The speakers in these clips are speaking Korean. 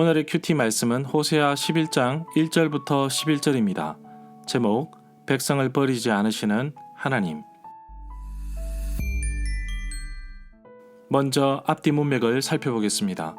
오늘의 큐티 말씀은 호세아 11장 1절부터 11절입니다. 제목, 백성을 버리지 않으시는 하나님. 먼저 앞뒤 문맥을 살펴보겠습니다.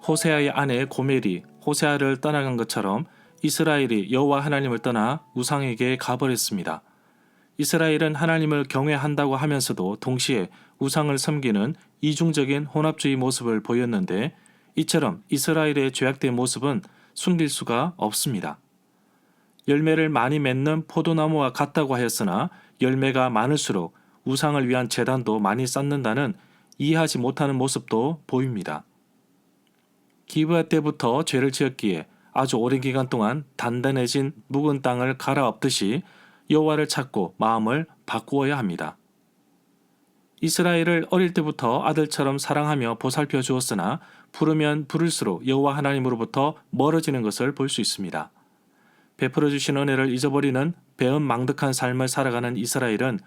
호세아의 아내 고멜이 호세아를 떠나간 것처럼 이스라엘이 여호와 하나님을 떠나 우상에게 가버렸습니다. 이스라엘은 하나님을 경외한다고 하면서도 동시에 우상을 섬기는 이중적인 혼합주의 모습을 보였는데, 이처럼 이스라엘의 죄악된 모습은 숨길 수가 없습니다. 열매를 많이 맺는 포도나무와 같다고 하였으나 열매가 많을수록 우상을 위한 제단도 많이 쌓는다는 이해하지 못하는 모습도 보입니다. 기브아 때부터 죄를 지었기에 아주 오랜 기간 동안 단단해진 묵은 땅을 갈아엎듯이 여호와를 찾고 마음을 바꾸어야 합니다. 이스라엘을 어릴 때부터 아들처럼 사랑하며 보살펴 주었으나 부르면 부를수록 여호와 하나님으로부터 멀어지는 것을 볼 수 있습니다. 베풀어 주신 은혜를 잊어버리는 배은망덕한 삶을 살아가는 이스라엘은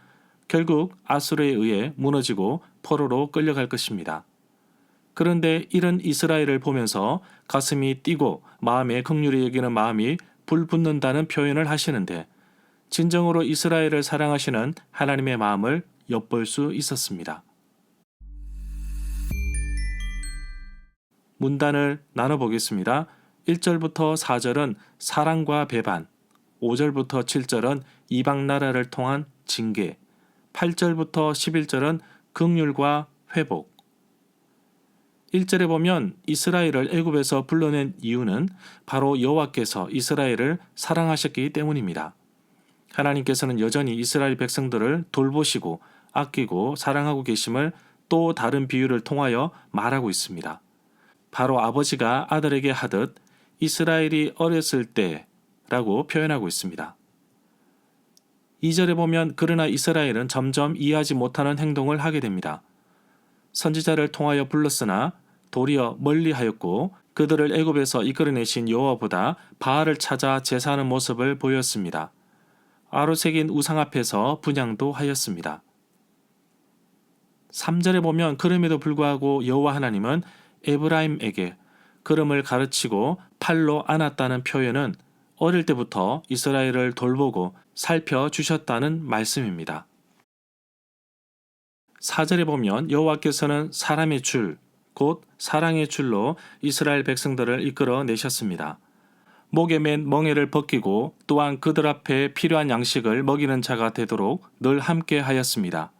결국 아수르에 의해 무너지고 포로로 끌려갈 것입니다. 그런데 이런 이스라엘을 보면서 가슴이 뛰고 마음에 긍휼히 여기는 마음이 불붙는다는 표현을 하시는데, 진정으로 이스라엘을 사랑하시는 하나님의 마음을 엿볼 수 있었습니다. 문단을 나눠보겠습니다. 1절부터 4절은 사랑과 배반, 5절부터 7절은 이방 나라를 통한 징계, 8절부터 11절은 긍휼과 회복. 1절에 보면 이스라엘을 애굽에서 불러낸 이유는 바로 여호와께서 이스라엘을 사랑하셨기 때문입니다. 하나님께서는 여전히 이스라엘 백성들을 돌보시고 아끼고 사랑하고 계심을 또 다른 비유를 통하여 말하고 있습니다. 바로 아버지가 아들에게 하듯 이스라엘이 어렸을 때라고 표현하고 있습니다. 2절에 보면 그러나 이스라엘은 점점 이해하지 못하는 행동을 하게 됩니다. 선지자를 통하여 불렀으나 도리어 멀리하였고 그들을 애굽에서 이끌어내신 여호와보다 바알을 찾아 제사하는 모습을 보였습니다. 아로새긴 우상 앞에서 분향도 하였습니다. 3절에 보면 그럼에도 불구하고 여호와 하나님은 에브라임에게 걸음을 가르치고 팔로 안았다는 표현은 어릴 때부터 이스라엘을 돌보고 살펴주셨다는 말씀입니다. 4절에 보면 여호와께서는 사람의 줄, 곧 사랑의 줄로 이스라엘 백성들을 이끌어 내셨습니다. 목에 맨 멍에를 벗기고 또한 그들 앞에 필요한 양식을 먹이는 자가 되도록 늘 함께 하였습니다.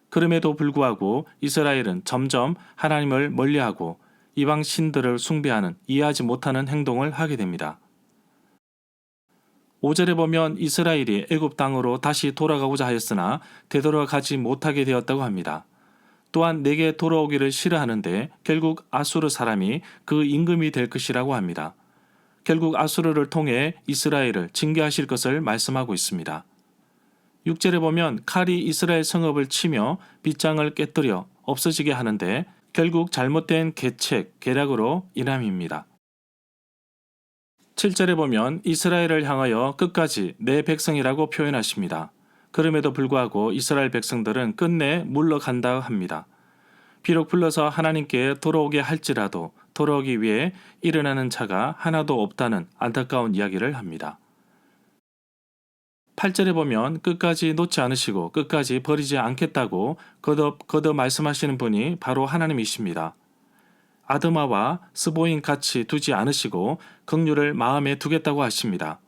그럼에도 불구하고 이스라엘은 점점 하나님을 멀리하고 이방 신들을 숭배하는 이해하지 못하는 행동을 하게 됩니다. 5절에 보면 이스라엘이 애굽 땅으로 다시 돌아가고자 하였으나 되돌아가지 못하게 되었다고 합니다. 또한 내게 돌아오기를 싫어하는데 결국 아수르 사람이 그 임금이 될 것이라고 합니다. 결국 아수르를 통해 이스라엘을 징계하실 것을 말씀하고 있습니다. 6절에 보면 칼이 이스라엘 성읍을 치며 빗장을 깨뜨려 없어지게 하는데 결국 잘못된 계략으로 인함입니다. 7절에 보면 이스라엘을 향하여 끝까지 내 백성이라고 표현하십니다. 그럼에도 불구하고 이스라엘 백성들은 끝내 물러간다 합니다. 비록 불러서 하나님께 돌아오게 할지라도 돌아오기 위해 일어나는 자가 하나도 없다는 안타까운 이야기를 합니다. 8절에 보면 끝까지 놓지 않으시고 끝까지 버리지 않겠다고 거듭 말씀하시는 분이 바로 하나님이십니다. 아드마와 스보임 같이 두지 않으시고 긍휼을 마음에 두겠다고 하십니다.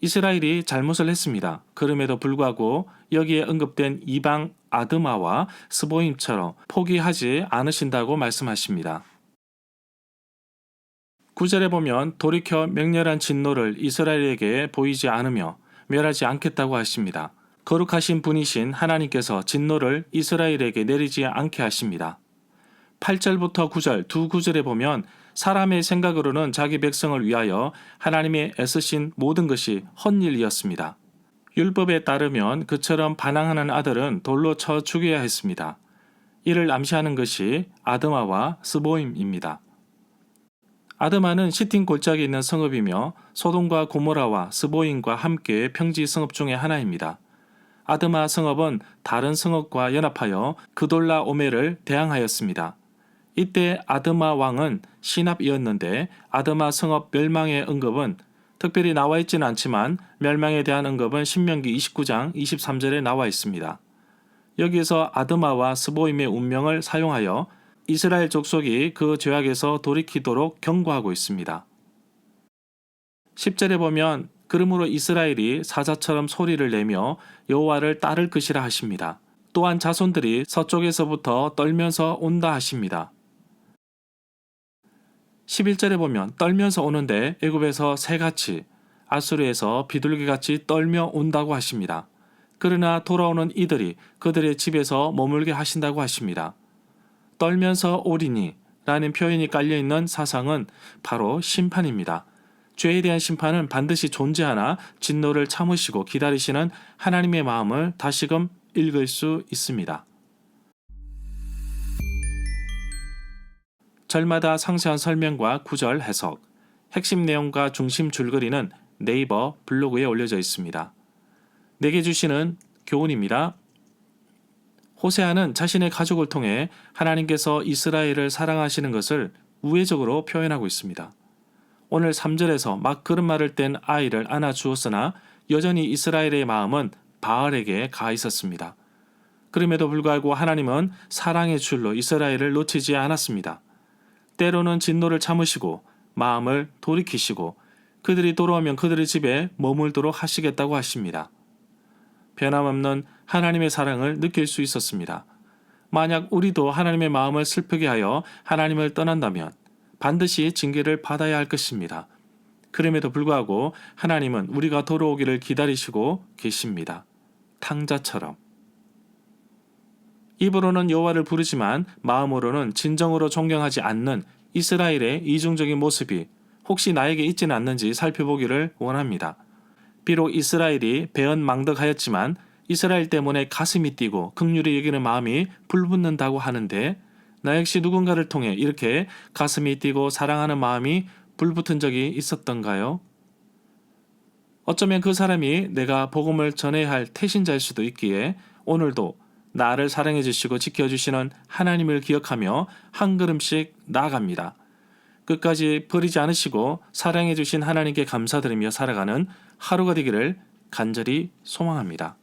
이스라엘이 잘못을 했습니다. 그럼에도 불구하고 여기에 언급된 이방 아드마와 스보임처럼 포기하지 않으신다고 말씀하십니다. 9절에 보면 돌이켜 맹렬한 진노를 이스라엘에게 보이지 않으며 멸하지 않겠다고 하십니다. 거룩하신 분이신 하나님께서 진노를 이스라엘에게 내리지 않게 하십니다. 8절부터 9절 두 구절에 보면 사람의 생각으로는 자기 백성을 위하여 하나님의 애쓰신 모든 것이 헛일이었습니다. 율법에 따르면 그처럼 반항하는 아들은 돌로 쳐 죽여야 했습니다. 이를 암시하는 것이 아드마와 스보임입니다. 아드마는 시틴 골짜기에 있는 성읍이며 소돔과 고모라와 스보임과 함께 평지 성읍 중의 하나입니다. 아드마 성읍은 다른 성읍과 연합하여 그돌라오멜을 대항하였습니다. 이때 아드마 왕은 신압이었는데 아드마 성읍 멸망의 언급은 특별히 나와 있지는 않지만 멸망에 대한 언급은 신명기 29장 23절에 나와 있습니다. 여기에서 아드마와 스보임의 운명을 사용하여 이스라엘 족속이 그 죄악에서 돌이키도록 경고하고 있습니다. 10절에 보면 그러므로 이스라엘이 사자처럼 소리를 내며 여호와를 따를 것이라 하십니다. 또한 자손들이 서쪽에서부터 떨면서 온다 하십니다. 11절에 보면 떨면서 오는데 애굽에서 새같이 아수르에서 비둘기같이 떨며 온다고 하십니다. 그러나 돌아오는 이들이 그들의 집에서 머물게 하신다고 하십니다. 떨면서 오리니 라는 표현이 깔려있는 사상은 바로 심판입니다. 죄에 대한 심판은 반드시 존재하나 진노를 참으시고 기다리시는 하나님의 마음을 다시금 읽을 수 있습니다. 절마다 상세한 설명과 구절 해석, 핵심 내용과 중심 줄거리는 네이버 블로그에 올려져 있습니다. 내게 주시는 교훈입니다. 호세아는 자신의 가족을 통해 하나님께서 이스라엘을 사랑하시는 것을 우회적으로 표현하고 있습니다. 오늘 3절에서 막 그런 말을 뗀 아이를 안아 주었으나 여전히 이스라엘의 마음은 바알에게 가 있었습니다. 그럼에도 불구하고 하나님은 사랑의 줄로 이스라엘을 놓치지 않았습니다. 때로는 진노를 참으시고 마음을 돌이키시고 그들이 돌아오면 그들의 집에 머물도록 하시겠다고 하십니다. 변함없는 하나님의 사랑을 느낄 수 있었습니다. 만약 우리도 하나님의 마음을 슬프게 하여 하나님을 떠난다면 반드시 징계를 받아야 할 것입니다. 그럼에도 불구하고 하나님은 우리가 돌아오기를 기다리시고 계십니다. 탕자처럼. 입으로는 여호와를 부르지만 마음으로는 진정으로 존경하지 않는 이스라엘의 이중적인 모습이 혹시 나에게 있지는 않는지 살펴보기를 원합니다. 비록 이스라엘이 배은망덕하였지만 이스라엘 때문에 가슴이 뛰고 긍휼히 여기는 마음이 불붙는다고 하는데 나 역시 누군가를 통해 이렇게 가슴이 뛰고 사랑하는 마음이 불붙은 적이 있었던가요? 어쩌면 그 사람이 내가 복음을 전해야 할 태신자일 수도 있기에 오늘도 나를 사랑해 주시고 지켜주시는 하나님을 기억하며 한 걸음씩 나아갑니다. 끝까지 버리지 않으시고 사랑해 주신 하나님께 감사드리며 살아가는 하루가 되기를 간절히 소망합니다.